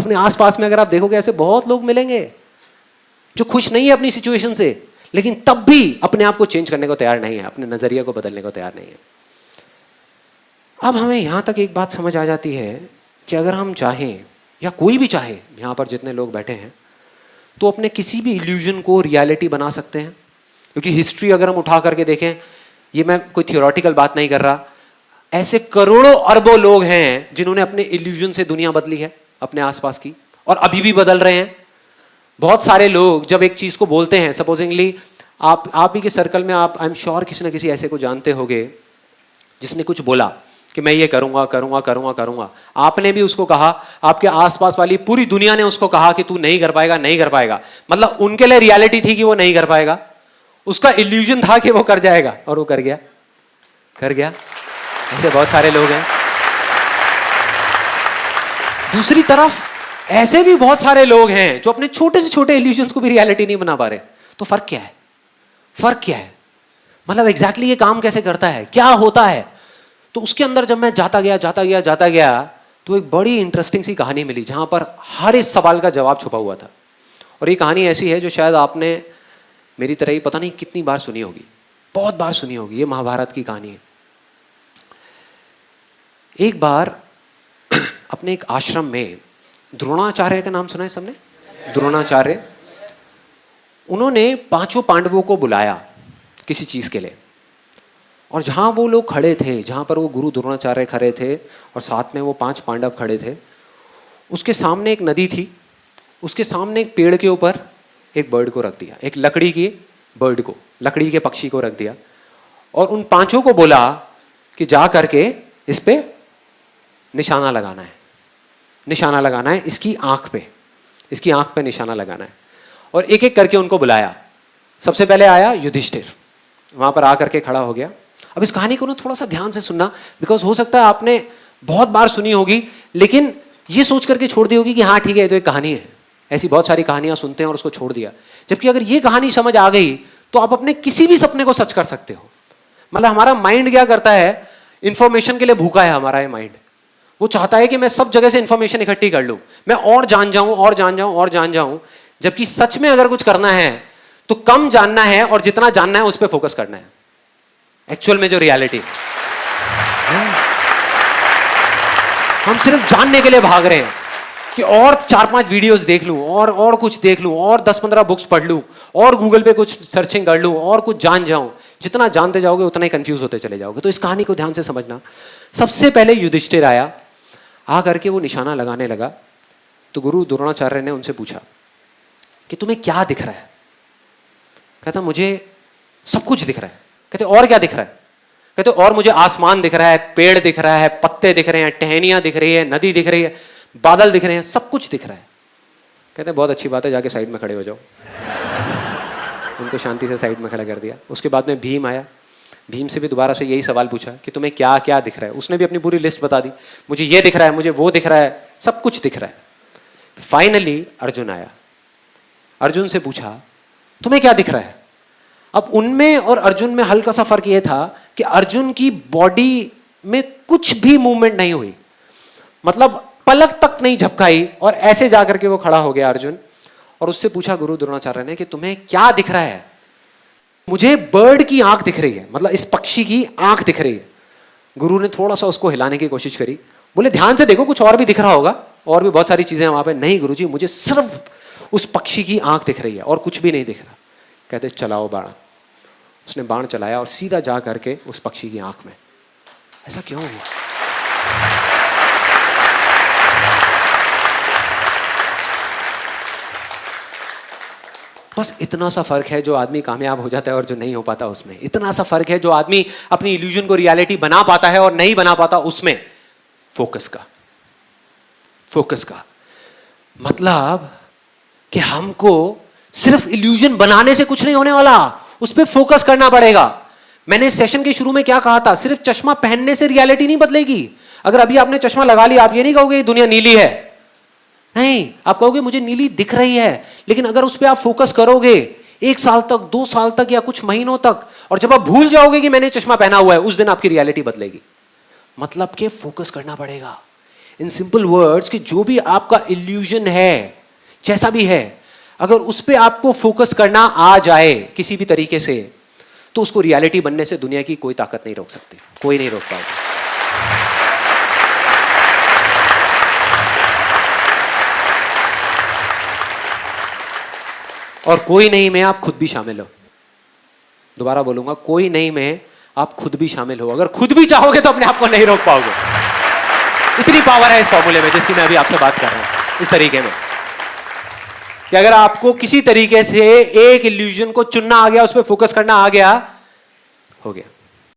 अपने आसपास में अगर आप देखोगे ऐसे बहुत लोग मिलेंगे जो खुश नहीं है अपनी सिचुएशन से, लेकिन तब भी अपने आप को चेंज करने को तैयार नहीं है, अपने नजरिया को बदलने को तैयार नहीं है। अब हमें यहां तक एक बात समझ आ जाती है कि अगर हम चाहें, या कोई भी चाहे, यहां पर जितने लोग बैठे हैं, तो अपने किसी भी इल्यूजन को रियलिटी बना सकते हैं। क्योंकि हिस्ट्री अगर हम उठा करके देखें, ये मैं कोई थियोरेटिकल बात नहीं कर रहा, ऐसे करोड़ों अरबों लोग हैं जिन्होंने अपने इल्यूजन से दुनिया बदली है अपने आसपास की, और अभी भी बदल रहे हैं। बहुत सारे लोग जब एक चीज को बोलते हैं, सपोजिंगली आप ही के सर्कल में, आप आई एम श्योर किसी ना किसी ऐसे को जानते होंगे जिसने कुछ बोला कि मैं ये करूंगा करूंगा करूंगा करूंगा, आपने भी उसको कहा, आपके आसपास वाली पूरी दुनिया ने उसको कहा कि तू नहीं कर पाएगा नहीं कर पाएगा। मतलब उनके लिए रियलिटी थी कि वो नहीं कर पाएगा, उसका इल्यूजन था कि वो कर जाएगा, और वो कर गया, कर गया। ऐसे बहुत सारे लोग हैं। दूसरी तरफ ऐसे भी बहुत सारे लोग हैं जो अपने छोटे से छोटे इल्यूजन्स को भी रियलिटी नहीं बना पा रहे। तो फर्क क्या है? फर्क क्या है? मतलब एग्जैक्टली ये काम कैसे करता है, क्या होता है? तो उसके अंदर जब मैं जाता गया तो एक बड़ी इंटरेस्टिंग सी कहानी मिली जहां पर हर इस सवाल का जवाब छुपा हुआ था। और ये कहानी ऐसी है जो शायद आपने मेरी तरह ही पता नहीं कितनी बार सुनी होगी, बहुत बार सुनी होगी। ये महाभारत की कहानी है। एक बार अपने एक आश्रम में, द्रोणाचार्य का नाम सुना है सबने? द्रोणाचार्य, उन्होंने पांचों पांडवों को बुलाया किसी चीज के लिए, और जहां वो लोग खड़े थे, जहां पर वो गुरु द्रोणाचार्य खड़े थे और साथ में वो 5 पांडव खड़े थे, उसके सामने एक नदी थी, उसके सामने एक पेड़ के ऊपर एक बर्ड को रख दिया, एक लकड़ी की बर्ड को, लकड़ी के पक्षी को रख दिया, और उन 5 को बोला कि जा करके इस पे निशाना लगाना है, निशाना लगाना है इसकी आंख पे, इसकी आंख पे निशाना लगाना है। और एक एक करके उनको बुलाया। सबसे पहले आया युधिष्ठिर, वहां पर आकर के खड़ा हो गया। अब इस कहानी को ना थोड़ा सा ध्यान से सुनना, बिकॉज हो सकता है आपने बहुत बार सुनी होगी लेकिन ये सोच करके छोड़ दी होगी कि हाँ ठीक है ये तो एक कहानी है। ऐसी बहुत सारी कहानियां सुनते हैं और उसको छोड़ दिया। जबकि अगर ये कहानी समझ आ गई तो आप अपने किसी भी सपने को सच कर सकते हो। मतलब हमारा माइंड क्या करता है, इंफॉर्मेशन के लिए भूखा है हमारा ये माइंड। वो चाहता है कि मैं सब जगह से इंफॉर्मेशन इकट्ठी कर लूं, मैं और जान जाऊं और जान जाऊं और जान जाऊं। जबकि सच में अगर कुछ करना है तो कम जानना है और जितना जानना है उस पर फोकस करना है। एक्चुअल में जो रियलिटी, हम सिर्फ जानने के लिए भाग रहे हैं कि और 4-5 वीडियोस देख लूं और कुछ देख लूं और 10-15 बुक्स पढ़ लूं और गूगल पे कुछ सर्चिंग कर लूं और कुछ जान जाऊं। जितना जानते जाओगे उतना ही कंफ्यूज होते चले जाओगे। तो इस कहानी को ध्यान से समझना। सबसे पहले युधिष्ठिर आया, आ करके वो निशाना लगाने लगा। तो गुरु द्रोणाचार्य ने उनसे पूछा कि तुम्हें क्या दिख रहा है? कहता मुझे सब कुछ दिख रहा है। कहते और क्या दिख रहा है? कहते और मुझे आसमान दिख रहा है, पेड़ दिख रहा है, पत्ते दिख रहे हैं, टहनियां दिख रही है, नदी दिख रही है, बादल दिख रहे हैं, सब कुछ दिख रहा है। कहते बहुत अच्छी बात है, जाके साइड में खड़े हो जाओ। उनको शांति से साइड में खड़ा कर दिया। उसके बाद में भीम आया। भीम से भी दोबारा से यही सवाल पूछा कि तुम्हें क्या क्या दिख रहा है? उसने भी अपनी पूरी लिस्ट बता दी, मुझे ये दिख रहा है, मुझे वो दिख रहा है, सब कुछ दिख रहा है। फाइनली अर्जुन आया। अर्जुन से पूछा तुम्हें क्या दिख रहा है? अब उनमें और अर्जुन में हल्का सा फर्क यह था कि अर्जुन की बॉडी में कुछ भी मूवमेंट नहीं हुई, मतलब पलक तक नहीं झपकाई, और ऐसे जाकर के वो खड़ा हो गया अर्जुन। और उससे पूछा गुरु द्रोणाचार्य ने कि तुम्हें क्या दिख रहा है? मुझे बर्ड की आंख दिख रही है, मतलब इस पक्षी की आंख दिख रही है। गुरु ने थोड़ा सा उसको हिलाने की कोशिश करी, बोले ध्यान से देखो कुछ और भी दिख रहा होगा, और भी बहुत सारी चीजें वहां पे। नहीं गुरुजी, मुझे सिर्फ उस पक्षी की आंख दिख रही है और कुछ भी नहीं दिख रहा। कहते चलाओ बाण। उसने बाण चलाया और सीधा जा करके उस पक्षी की आंख में। ऐसा क्यों हुआ? बस इतना सा फर्क है जो आदमी कामयाब हो जाता है और जो नहीं हो पाता उसमें। इतना सा फर्क है जो आदमी अपनी इल्यूजन को रियलिटी बना पाता है और नहीं बना पाता उसमें। फोकस का, फोकस का मतलब कि हमको सिर्फ इल्यूजन बनाने से कुछ नहीं होने वाला, उस पर फोकस करना पड़ेगा। मैंने सेशन के शुरू में क्या कहा था, सिर्फ चश्मा पहनने से रियलिटी नहीं बदलेगी। अगर अभी आपने चश्मा लगा लिया, आप ये नहीं कहोगे दुनिया नीली है, नहीं, आप कहोगे मुझे नीली दिख रही है। लेकिन अगर उस पर आप फोकस करोगे 1 साल तक, 2 साल तक या कुछ महीनों तक, और जब आप भूल जाओगे कि मैंने चश्मा पहना हुआ है, उस दिन आपकी रियलिटी बदलेगी। मतलब कि फोकस करना पड़ेगा। इन सिंपल वर्ड्स कि जो भी आपका इल्यूजन है, जैसा भी है, अगर उस पे आपको फोकस करना आ जाए किसी भी तरीके से, तो उसको रियलिटी बनने से दुनिया की कोई ताकत नहीं रोक सकती, कोई नहीं रोक पाएगा। और कोई नहीं में आप खुद भी शामिल हो। दोबारा बोलूंगा, कोई नहीं में आप खुद भी शामिल हो। अगर खुद भी चाहोगे तो अपने आप को नहीं रोक पाओगे। इतनी पावर है इस फॉर्मूले में जिसकी मैं अभी आपसे बात कर रहा हूं, इस तरीके में कि अगर आपको किसी तरीके से एक इल्यूजन को चुनना आ गया, उस पर फोकस करना आ गया, हो गया।